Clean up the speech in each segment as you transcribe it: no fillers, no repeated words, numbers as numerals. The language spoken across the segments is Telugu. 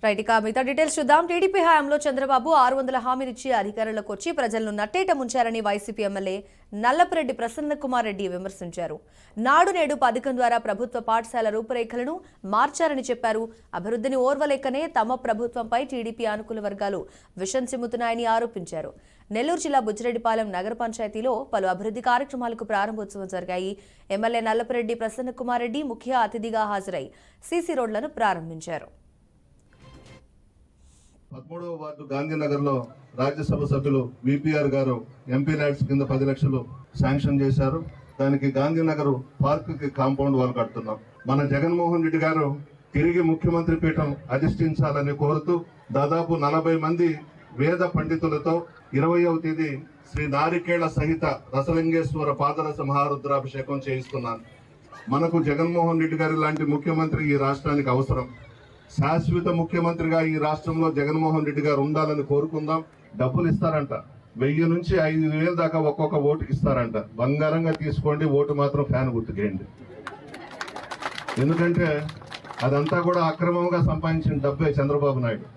రైట్, ఇక మిగతా డీటెయిల్స్ చూద్దాం. టీడీపీ హయాంలో చంద్రబాబు 600 హామీలిచ్చి అధికారంలోకి వచ్చి ప్రజలను నట్టేట ముంచారని వైసీపీ ఎమ్మెల్యే నల్లపురెడ్డి ప్రసన్నకుమార్ రెడ్డి విమర్శించారు. నాడు నేడు పథకం ద్వారా ప్రభుత్వ పాఠశాల రూపురేఖలను మార్చారని చెప్పారు. అభివృద్ధిని ఓర్వలేకనే తమ ప్రభుత్వంపై టీడీపీ అనుకూల వర్గాలు విషం చిమ్ముతున్నాయని ఆరోపించారు. నెల్లూరు జిల్లా బుచ్చిరెడ్డిపాలెం నగర పంచాయతీలో పలు అభివృద్ధి కార్యక్రమాలకు ప్రారంభోత్సవం జరిగాయి. ఎమ్మెల్యే నల్లపురెడ్డి ప్రసన్నకుమార్ రెడ్డి ముఖ్య అతిథిగా హాజరై సీసీ రోడ్లను ప్రారంభించారు. 13వ వార్డు గాంధీనగర్ లో రాజ్యసభ సభ్యులు విపిఆర్ గారు ఎంపీ ల్యాడ్స్ కింద 10 లక్షలు శాంక్షన్ చేశారు. దానికి గాంధీనగర్ పార్క్ కి కాంపౌండ్ వాల్ కడుతున్నాం. మన జగన్మోహన్ రెడ్డి గారు తిరిగి ముఖ్యమంత్రి పీఠం అధిష్ఠించాలని కోరుతూ దాదాపు 40 మంది వేద పండితులతో 20వ తేదీ శ్రీ నారికేళ సహిత రసలింగేశ్వర పాదరస మహారుద్రాభిషేకం చేయిస్తున్నాను. మనకు జగన్మోహన్ రెడ్డి గారి లాంటి ముఖ్యమంత్రి ఈ రాష్ట్రానికి అవసరం. శాశ్వత ముఖ్యమంత్రిగా ఈ రాష్ట్రంలో జగన్మోహన్ రెడ్డి గారు ఉండాలని కోరుకుందాం. డబ్బులు ఇస్తారంట, 1000 నుంచి 5000 దాకా ఒక్కొక్క ఓటుకి ఇస్తారంట. బంగారంగా తీసుకోండి, ఓటు మాత్రం ఫ్యాన్ గుర్తుకేయండి. ఎందుకంటే అదంతా కూడా అక్రమంగా సంపాదించిన డబ్బే చంద్రబాబు నాయుడు.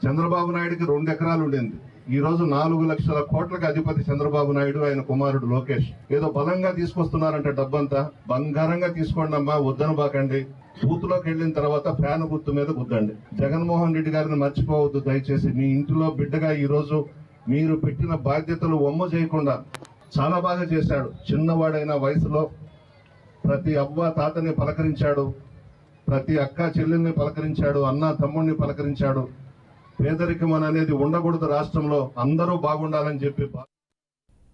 చంద్రబాబు నాయుడుకి 2 ఎకరాలు ఉండింది. ఈ రోజు 4 లక్షల కోట్లకు అధిపతి చంద్రబాబు నాయుడు, ఆయన కుమారుడు లోకేష్. ఏదో బలంగా తీసుకొస్తున్నారంటే డబ్బంతా. బంగారంగా తీసుకోండి అమ్మా, వద్దను బాకండి. బూత్లోకి వెళ్ళిన తర్వాత ఫ్యాన్ గుర్తు మీద గుద్దండి. జగన్మోహన్ రెడ్డి గారిని మర్చిపోవద్దు దయచేసి. మీ ఇంటిలో బిడ్డగా ఈ రోజు మీరు పెట్టిన బాధ్యతలు వమ్ము చేయకుండా చాలా బాగా చేశాడు. చిన్నవాడైన వయసులో ప్రతి అవ్వ తాతని పలకరించాడు, ప్రతి అక్క చెల్లెల్ని పలకరించాడు, అన్న తమ్ముడిని పలకరించాడు. పేదరికం అనేది ఉండకూడదు రాష్ట్రంలో, అందరూ బాగుండాలని చెప్పి